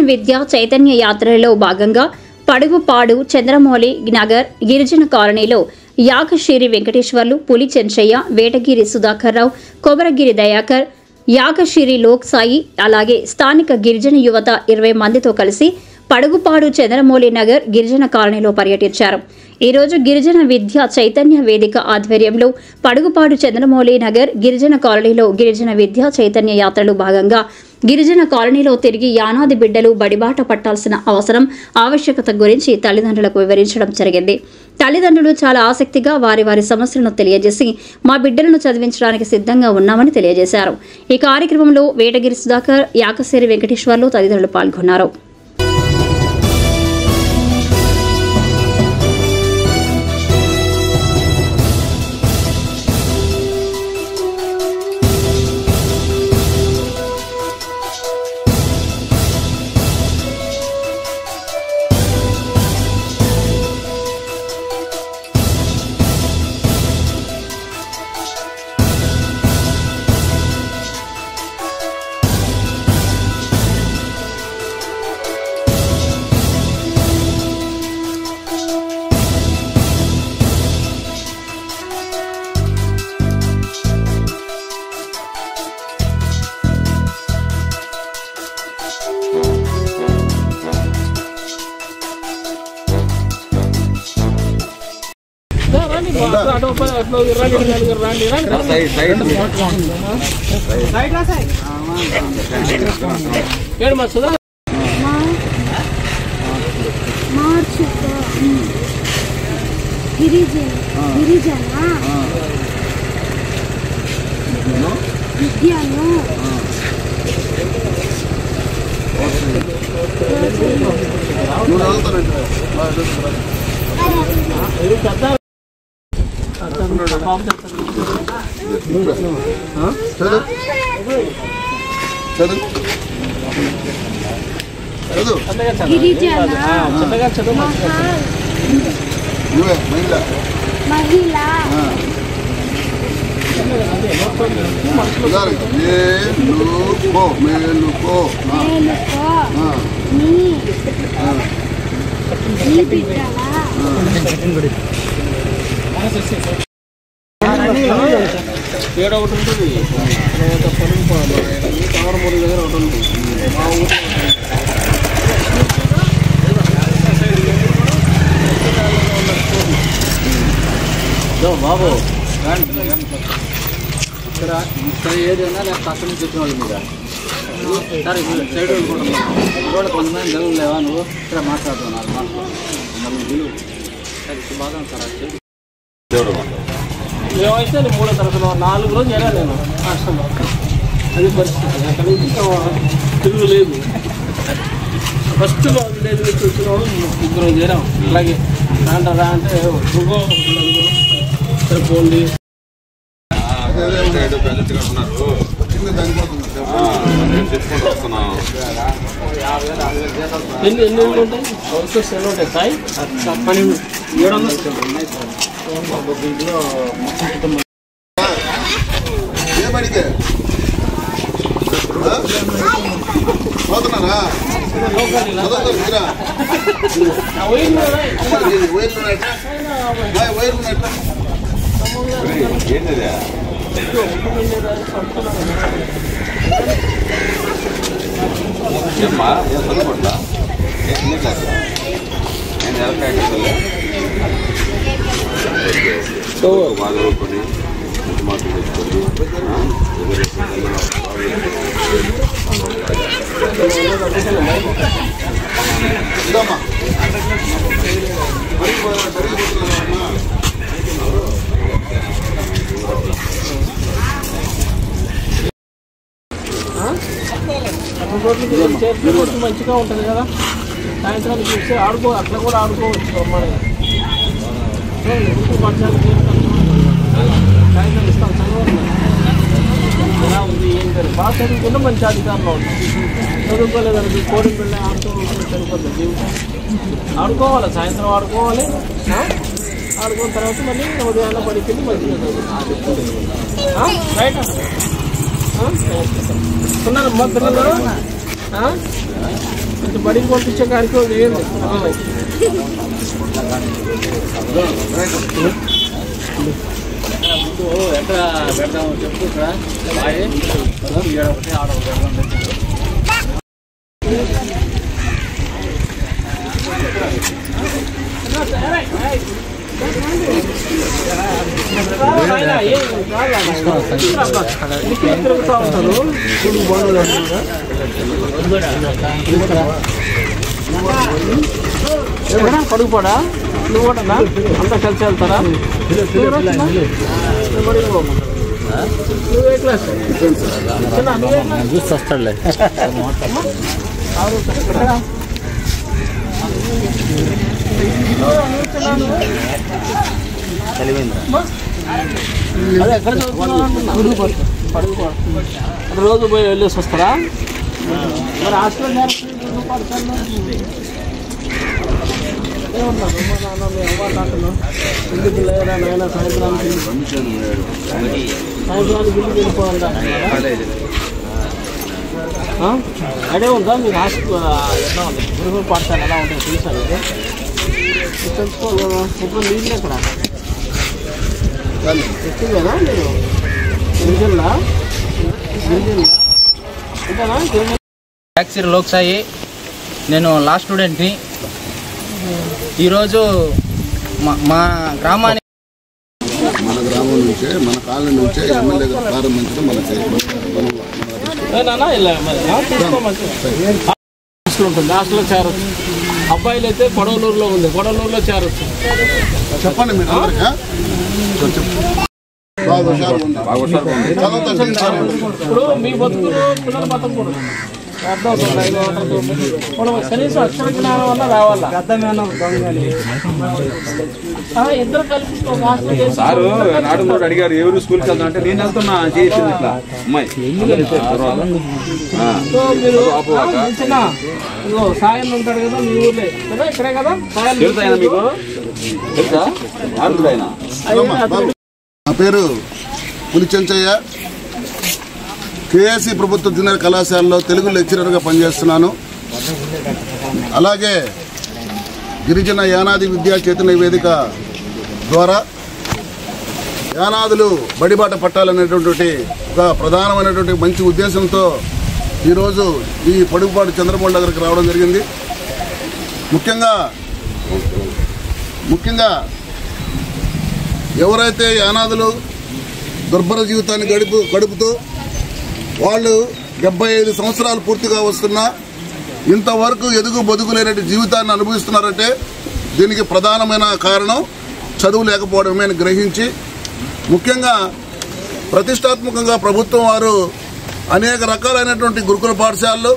గిరిజన విద్య చైతన్య యాత్రలో భాగంగా పడుగుపాడు చంద్రమౌళి నగర్ గిరిజన కాలనీలో యాగశిరి వెంకటేశ్వర్లు, పులి చెంచయ్య, వేటగిరి సుధాకర్ రావు, కొమరగిరి దయాకర్, యాగశిరి లోక్ సాయి అలాగే స్థానిక గిరిజన యువత 20 మందితో కలిసి పడుగుపాడు చంద్రమౌళి నగర్ గిరిజన కాలనీలో పర్యటించారు. ఈరోజు గిరిజన విద్య చైతన్య వేదిక ఆధ్వర్యంలో పడుగుపాడు చంద్రమౌళి నగర్ గిరిజన కాలనీలో గిరిజన విద్య చైతన్య యాత్రలో భాగంగా గిరిజన కాలనీలో తిరిగి యానాది బిడ్డలు బడిబాట పట్టాల్సిన అవసరం, ఆవశ్యకత గురించి తల్లిదండ్రులకు వివరించడం జరిగింది. తల్లిదండ్రులు చాలా ఆసక్తిగా వారి సమస్యలను తెలియజేసి మా బిడ్డలను చదివించడానికి సిద్ధంగా ఉన్నామని తెలియజేశారు. ఈ కార్యక్రమంలో వేటగిరి సుధాకర్, యాగశిరి వెంకటేశ్వర్లు తదితరులు పాల్గొన్నారు. ఏడ ఒకటి ఉంటుంది, తర్వాత పడుగుపాడు కావరమూరి దగ్గర ఒకటి ఉంది. మా ఊరు బాబు ఇక్కడ ఏదైనా లేకపోతే అక్కడి నుంచి వచ్చిన వాళ్ళు మీద సార్ ఇప్పుడు సైడ్ వాళ్ళు కొంతమంది గెలువు లేవా, నువ్వు ఇక్కడ మాట్లాడుతున్నావు మళ్ళీ గెలువు సార్ ఇప్పుడు బాగా సార్ మేమైతే 3వ తరగతిలో 4 రోజులు వెళ్ళాను నేను హాస్టల్లో. అది పరిస్థితి. అక్కడ నుంచి తిరుగు లేదు. ఫస్ట్లో విలేజ్ నుంచి వచ్చిన వాళ్ళు 3 చేరాం. అలాగే అంటారా అంటే దుగో సరిపోండి ఎన్ని ఉంటాయి హౌసెస్ ఎన్ని ఉంటాయి సాయి 700 ఉన్నాయి సార్. దీంట్లో మొత్తం కుటుంబం మంచిగా ఉంటుంది కదా. సాయంత్రానికి చూస్తే అట్లా కూడా ఆడుకోవచ్చు. అమ్మాయి సాయంత్రం ఇస్తాం చదవాలి. ఎలా ఉంది ఏం పేరు బాగా చదువుకుంటే మంచి అధికారంలో ఉంటుంది. చదువుకోలేదండి కోడి పిల్ల ఆడుకోవాలి, చదువుకోలేదు జీవితం. ఆడుకోవాలి, సాయంత్రం ఆడుకోవాలి. ఆడుకున్న తర్వాత మళ్ళీ ఉదయాన్నే పడికెళ్ళి మంచిగా చదువుకోవాలి. రైట్ ఉన్నారమ్మా పిల్లలు. బడికి పంపించే కార్యక్రమం చేయండి. ఎక్కడ పెడదాము చెప్పు సార్. తిరుగుతూ ఉంటారు పడుకోడా నువ్వు కూడా అంతా కలిసి వెళ్తారా? నువ్వే క్లాస్ చూసి వస్తాడులే. అదే ఎక్కడ పడుకో రోజు పోయి వెళ్ళేసి వస్తారా? మరి హాస్టల్ ఏమన్నా మా నాన్న మీ అవ్వ తాతలు ఎందుకు లేదా నాయన సాయంత్రానికి ఇంటికి వెళ్ళిపోవాలా? అదే ఉందా మీకు హాస్టల్ ఎలా ఉంది? గురుకుల పాఠశాల ఎలా ఉంటుంది తెలుసా? తెలుసుకోలేదా? ఇప్పుడు నీళ్ళు ఎక్కడ ఎక్కిందేనా మీరు? గిరిజనులా అంతేనా? ట్యాక్సీ లోక్సాయి. నేను లా స్టూడెంట్ని. ఈరోజు మా గ్రామానికి మన గ్రామం నుంచే మన కాలనీ నుంచే ఎమ్మెల్యే ప్రారంభించడం మనకి ఉంటుంది. హాస్టల్లో చేరొచ్చు. అబ్బాయిలు అయితే కొడవలూరులో ఉంది, కొడవలూరులో చేరొచ్చు. చెప్పండి మీరు ఇప్పుడు మీ బతుకులు పిల్లల బతుకు కనీసం అక్షర జ్ఞానం వల్ల రావాలా? ఇద్దరు కలిపి సారు నాడు అడిగారు ఎవరు స్కూల్కి వెళ్తా అంటే నేను వెళ్తున్నా చేసింది ఇట్లా అమ్మాయి. మీరు సాయం ఉంటాడు కదా మీ ఊర్లే కదా, ఇక్కడే కదా సాయం మీకు తెలుసా? నా పేరు పులిచెంచయ్య. కేఎస్సి ప్రభుత్వ జూనియర్ కళాశాలలో తెలుగు లెక్చరర్గా పనిచేస్తున్నాను. అలాగే గిరిజన యానాది విద్యా చైతన్య వేదిక ద్వారా యానాదులు బడిబాట పట్టాలనేటువంటి ఒక ప్రధానమైనటువంటి మంచి ఉద్దేశంతో ఈరోజు ఈ పడుగుపాటు చంద్రమోహన్ దగ్గరికి రావడం జరిగింది. ముఖ్యంగా ఎవరైతే యానాదులు దుర్భర జీవితాన్ని గడుపుతూ వాళ్ళు 75 సంవత్సరాలు పూర్తిగా వస్తున్నా ఇంతవరకు ఎదుగు బతుకు లేనటువంటి జీవితాన్ని అనుభవిస్తున్నారంటే దీనికి ప్రధానమైన కారణం చదువు లేకపోవడమే అని గ్రహించి, ముఖ్యంగా ప్రతిష్టాత్మకంగా ప్రభుత్వం వారు అనేక రకాలైనటువంటి గురుకుల పాఠశాలలు,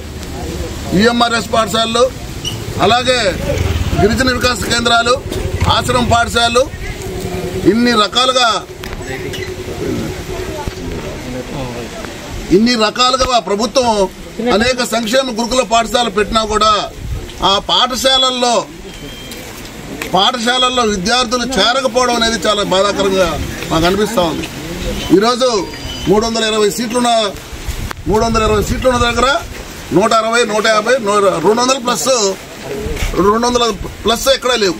ఈఎంఆర్ఎస్ పాఠశాలలు, అలాగే గిరిజన వికాస కేంద్రాలు, ఆశ్రమ పాఠశాలలు, ఇన్ని రకాలుగా ప్రభుత్వం అనేక సంక్షేమ గురుకుల పాఠశాలలు పెట్టినా కూడా ఆ పాఠశాలల్లో విద్యార్థులు చేరకపోవడం అనేది చాలా బాధాకరంగా మాకు అనిపిస్తూ ఉంది. ఈరోజు 320 సీట్లున్న దగ్గర 160, 150, 200 ప్లస్ ఎక్కడా లేవు.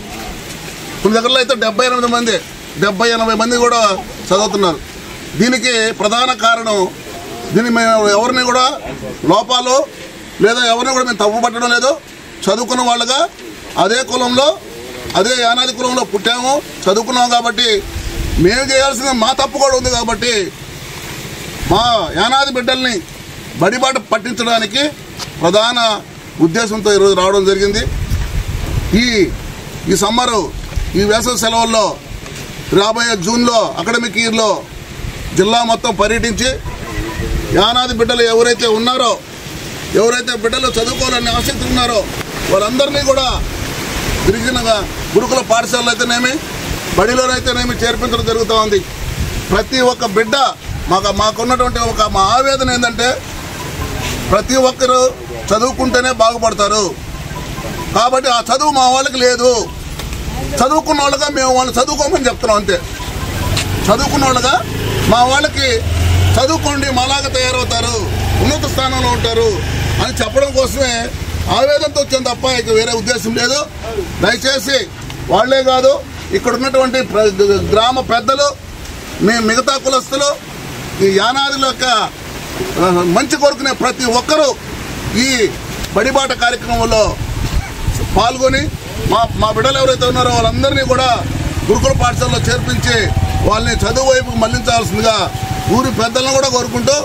కొన్ని దగ్గరలో అయితే 78 మంది 80-80 మంది కూడా చదువుతున్నారు. దీనికి ప్రధాన కారణం, దీన్ని మేము ఎవరిని కూడా లోపాలు లేదా ఎవరిని కూడా మేము తప్పు పట్టడం లేదు. చదువుకున్న వాళ్ళుగా అదే కులంలో అదే యానాది కులంలో పుట్టాము, చదువుకున్నాము. కాబట్టి మేము చేయాల్సిన మా తప్పు కూడా ఉంది. కాబట్టి మా యానాది బిడ్డల్ని బడిబాట పట్టించడానికి ప్రధాన ఉద్దేశంతో ఈరోజు రావడం జరిగింది. ఈ సమ్మరు, ఈ వేసవి సెలవుల్లో రాబోయే జూన్లో అకాడమిక్ ఇయర్లో జిల్లా మొత్తం పర్యటించి యానాది బిడ్డలు ఎవరైతే బిడ్డలు చదువుకోవాలని ఆసక్తి ఉన్నారో వారందరినీ కూడా గిరిజనగా గురుకుల పాఠశాలలో అయితేనేమి, బడిలోనైతేనేమి చేర్పించడం జరుగుతూ ఉంది. ప్రతి ఒక్క బిడ్డ మాకున్నటువంటి మా ఆవేదన ఏంటంటే ప్రతి ఒక్కరు చదువుకుంటేనే బాగుపడతారు. కాబట్టి ఆ చదువు మా వాళ్ళకి లేదు. చదువుకున్న వాళ్ళగా మేము వాళ్ళు చదువుకోమని చెప్తున్నాం అంతే. చదువుకున్న వాళ్ళగా మా వాళ్ళకి చదువుకోండి, మాలాగా తయారవుతారు, ఉన్నత స్థానంలో ఉంటారు అని చెప్పడం కోసమే ఆవేదనతో వచ్చింది తప్ప ఇక వేరే ఉద్దేశం లేదు. దయచేసి వాళ్లే కాదు, ఇక్కడ ఉన్నటువంటి గ్రామ పెద్దలు, మిగతా కులస్తులు, ఈ యానాదుల యొక్క మంచి కోరుకునే ప్రతి ఒక్కరూ ఈ బడిబాట కార్యక్రమంలో పాల్గొని మా బిడ్డలు ఎవరైతే ఉన్నారో వాళ్ళందరినీ కూడా గురుకుల పాఠశాలలో చేర్పించి వాళ్ళని చదువు వైపుకు మళ్లించాల్సిందిగా ఊరి పెద్దలను కూడా కోరుకుంటూ,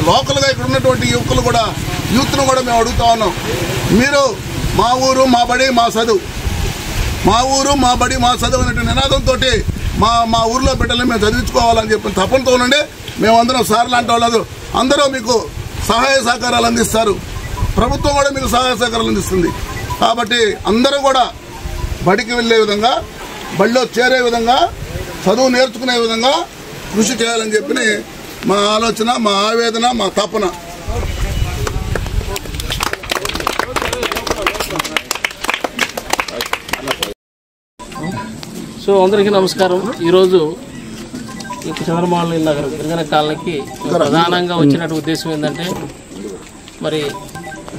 లోకల్గా ఇక్కడ ఉన్నటువంటి యువకులు కూడా, యూత్ను కూడా మేము అడుగుతా ఉన్నాం. మీరు మా ఊరు మా బడి మా చదువు, మా ఊరు మా బడి మా చదువు అనేటువంటి నినాదంతో మా ఊర్లో బిడ్డల్ని మేము చదివించుకోవాలని చెప్పి తపనతో ఉండండి. మేమందరం సార్ లాంటి వాళ్ళు అందరూ మీకు సహాయ సహకారాలు అందిస్తారు. ప్రభుత్వం కూడా మీకు సహాయ సహకారాలు అందిస్తుంది. కాబట్టి అందరూ కూడా బడికి వెళ్ళే విధంగా, బడిలో చేరే విధంగా, చదువు నేర్చుకునే విధంగా కృషి చేయాలని చెప్పి మా ఆలోచన, మా ఆవేదన, మా తపన. సో అందరికీ నమస్కారం. ఈరోజు ఈ చంద్రమౌళి నగర్ గిరిజన కాలనీకి ప్రధానంగా వచ్చినట్టు ఉద్దేశం ఏంటంటే, మరి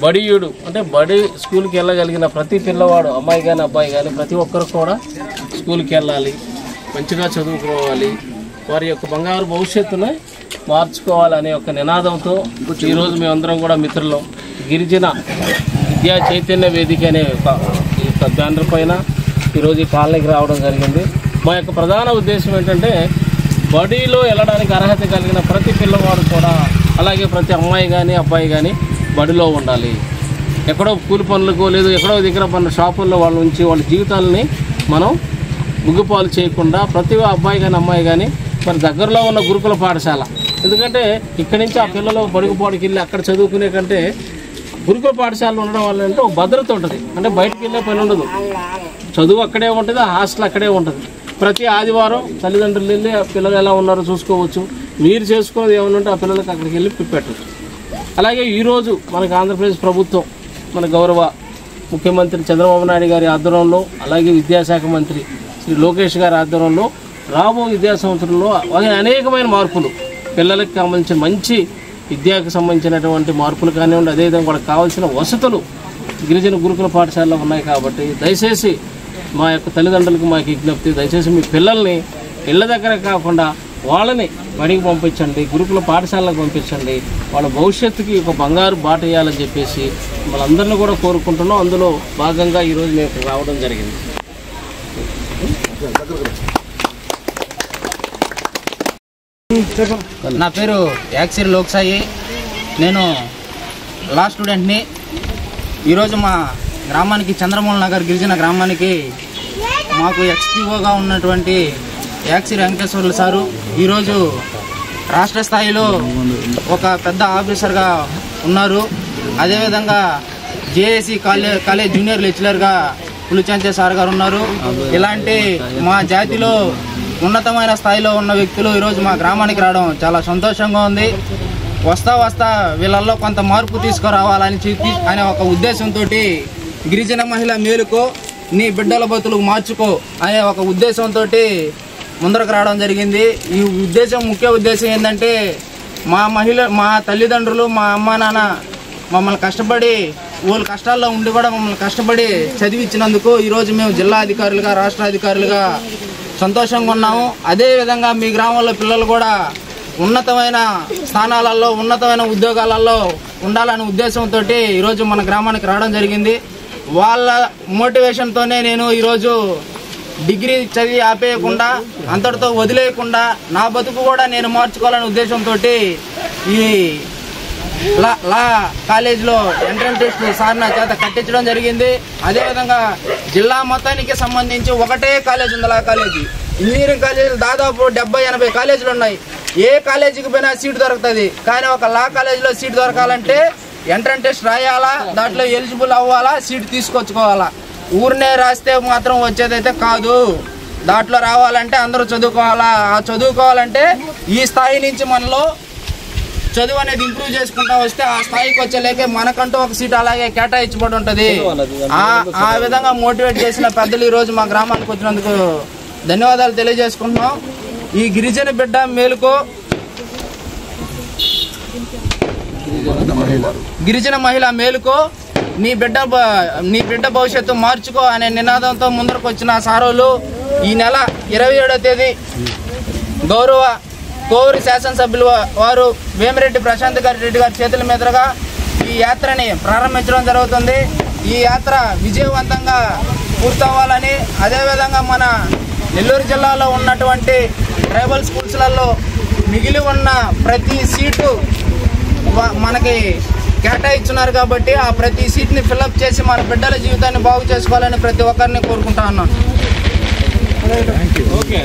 బడియుడు అంటే బడి స్కూల్కి వెళ్ళగలిగిన ప్రతి పిల్లవాడు, అమ్మాయి కానీ అబ్బాయి కానీ, ప్రతి ఒక్కరు కూడా స్కూల్కి వెళ్ళాలి, మంచిగా చదువుకోవాలి, వారి యొక్క బంగారు భవిష్యత్తుని మార్చుకోవాలి అనే ఒక నినాదంతో ఈరోజు మేమందరం కూడా మిత్రులం గిరిజన విద్యా చైతన్య వేదిక అనే ఒక బ్యానర్ పైన ఈరోజు ఈ కాలనీకి రావడం జరిగింది. మా యొక్క ప్రధాన ఉద్దేశం ఏంటంటే, బడిలో వెళ్ళడానికి అర్హత కలిగిన ప్రతి పిల్లవాడు కూడా, అలాగే ప్రతి అమ్మాయి కానీ అబ్బాయి కానీ బడిలో ఉండాలి. ఎక్కడో కూలి పనులకు లేదు ఎక్కడో దగ్గర పనుల షాపుల్లో వాళ్ళు ఉంచి వాళ్ళ జీవితాలని మనం ముగ్గుపాలు చేయకుండా ప్రతి అబ్బాయి కానీ అమ్మాయి కానీ మరి దగ్గరలో ఉన్న గురుకుల పాఠశాల, ఎందుకంటే ఇక్కడి నుంచి ఆ పిల్లలు బడుగుపాడికి వెళ్ళి అక్కడ చదువుకునే కంటే గురుకుల పాఠశాలలో ఉండడం వల్ల అంటే ఒక భద్రత ఉంటుంది. అంటే బయటకు వెళ్ళే పని ఉండదు, చదువు అక్కడే ఉంటుంది, హాస్టల్ అక్కడే ఉంటుంది. ప్రతి ఆదివారం తల్లిదండ్రులు వెళ్ళి ఆ పిల్లలు ఎలా ఉన్నారో చూసుకోవచ్చు. మీరు చేసుకునేది ఏమైనా ఉంటే ఆ పిల్లలకి అక్కడికి వెళ్ళి పెట్టచ్చు. అలాగే ఈరోజు మనకు ఆంధ్రప్రదేశ్ ప్రభుత్వం, మన గౌరవ ముఖ్యమంత్రి చంద్రబాబు నాయుడు గారి ఆధ్వర్యంలో, అలాగే విద్యాశాఖ మంత్రి శ్రీ లోకేష్ గారి ఆధ్వర్యంలో రాబో విద్యా సంవత్సరంలో అనేకమైన మార్పులు, పిల్లలకు సంబంధించిన మంచి విద్యకు సంబంధించినటువంటి మార్పులు కానివ్వండి, అదేవిధంగా వాళ్ళకి కావాల్సిన వసతులు గిరిజన గురుకుల పాఠశాలలో ఉన్నాయి. కాబట్టి దయచేసి మా యొక్క తల్లిదండ్రులకు మాకు విజ్ఞప్తి, దయచేసి మీ పిల్లల్ని ఇళ్ళ దగ్గర కాకుండా వాళ్ళని బడికి పంపించండి, గురుకుల పాఠశాలకు పంపించండి. వాళ్ళ భవిష్యత్తుకి ఒక బంగారు బాట వేయాలని చెప్పేసి వాళ్ళందరినీ కూడా కోరుకుంటున్నాం. అందులో భాగంగా ఈరోజు మేము రావడం జరిగింది. నా పేరు యాక్సిర్ లోక్సాయి, నేను లా స్టూడెంట్ని. ఈరోజు మా గ్రామానికి చంద్రమౌళి నగర్ గిరిజన గ్రామానికి మాకు ఎక్స్పీఓగా ఉన్నటువంటి యాక్సిర్ వెంకటేశ్వర్లు సారు ఈరోజు రాష్ట్ర స్థాయిలో ఒక పెద్ద ఆఫీసర్గా ఉన్నారు. అదేవిధంగా జేఏసీ కాలేజ్ జూనియర్ లెక్చరర్గా పులిచంచే సార్ గారు ఉన్నారు. ఇలాంటి మా జాతిలో ఉన్నతమైన స్థాయిలో ఉన్న వ్యక్తులు ఈరోజు మా గ్రామానికి రావడం చాలా సంతోషంగా ఉంది. వస్తా వీళ్ళల్లో కొంత మార్పు తీసుకురావాలని చెప్పి అనే ఒక ఉద్దేశంతో గిరిజన మహిళ మేలుకో నీ బిడ్డల బతులకు మార్చుకో అనే ఒక ఉద్దేశంతో ముందరకు రావడం జరిగింది. ఈ ముఖ్య ఉద్దేశం ఏంటంటే, మా తల్లిదండ్రులు, మా అమ్మ నాన్న మమ్మల్ని కష్టపడి, వాళ్ళు కష్టాల్లో ఉండి కూడా మమ్మల్ని కష్టపడి చదివించినందుకు ఈరోజు మేము జిల్లా అధికారులుగా, రాష్ట్ర అధికారులుగా సంతోషంగా ఉన్నాము. అదేవిధంగా మీ గ్రామంలో పిల్లలు కూడా ఉన్నతమైన స్థానాలలో, ఉన్నతమైన ఉద్యోగాలలో ఉండాలనే ఉద్దేశంతో ఈరోజు మన గ్రామానికి రావడం జరిగింది. వాళ్ళ మోటివేషన్తోనే నేను ఈరోజు డిగ్రీ చదివి ఆపేయకుండా, అంతటితో వదిలేయకుండా నా బతుకు కూడా నేను మార్చుకోవాలనే ఉద్దేశంతో ఈ లా కాలేజీలో ఎంట్రన్స్ టెస్ట్ సార్ నా చేత కట్టించడం జరిగింది. అదేవిధంగా జిల్లా మొత్తానికి సంబంధించి ఒకటే కాలేజ్ ఉంది, లా కాలేజీ. ఇంజనీరింగ్ కాలేజీలు దాదాపు 70-80 కాలేజీలు ఉన్నాయి. ఏ కాలేజీకి పోయినా సీట్ దొరుకుతుంది. కానీ ఒక లా కాలేజీలో సీట్ దొరకాలంటే ఎంట్రన్స్ టెస్ట్ రాయాలా, దాంట్లో ఎలిజిబుల్ అవ్వాలా, సీట్ తీసుకొచ్చుకోవాలా. ఊరినే రాస్తే మాత్రం వచ్చేదైతే కాదు. దాంట్లో రావాలంటే అందరూ చదువుకోవాలా. ఆ చదువుకోవాలంటే ఈ స్థాయి నుంచి మనలో చదువు అనేది ఇంప్రూవ్ చేసుకుంటా వస్తే ఆ స్థాయికి వచ్చేలేకే మనకంటూ ఒక సీట్ అలాగే కేటాయించబడి ఉంటుంది. ఆ విధంగా మోటివేట్ చేసిన పెద్దలు ఈరోజు మా గ్రామానికి వచ్చినందుకు ధన్యవాదాలు తెలియజేసుకుంటున్నాం. ఈ గిరిజన బిడ్డ మేలుకో, గిరిజన మహిళ మేలుకో, నీ బిడ్డ భవిష్యత్తు మార్చుకో అనే నినాదంతో ముందరకు వచ్చిన సారోలు ఈ నెల 27వ తేదీ గౌరవ కోవూరు శాసనసభ్యులు వారు వేమిరెడ్డి ప్రశాంత్ రెడ్డి గారి చేతుల మీదుగా ఈ యాత్రని ప్రారంభించడం జరుగుతుంది. ఈ యాత్ర విజయవంతంగా పూర్తవ్వాలని, అదేవిధంగా మన నెల్లూరు జిల్లాలో ఉన్నటువంటి ట్రైబల్ స్కూల్స్లలో మిగిలి ఉన్న ప్రతి సీటు మనకి కేటాయించున్నారు కాబట్టి ఆ ప్రతి సీట్ని ఫిల్అప్ చేసి మన బిడ్డల జీవితాన్ని బాగు చేసుకోవాలని ప్రతి ఒక్కరిని కోరుకుంటా ఉన్నాను. ఓకే.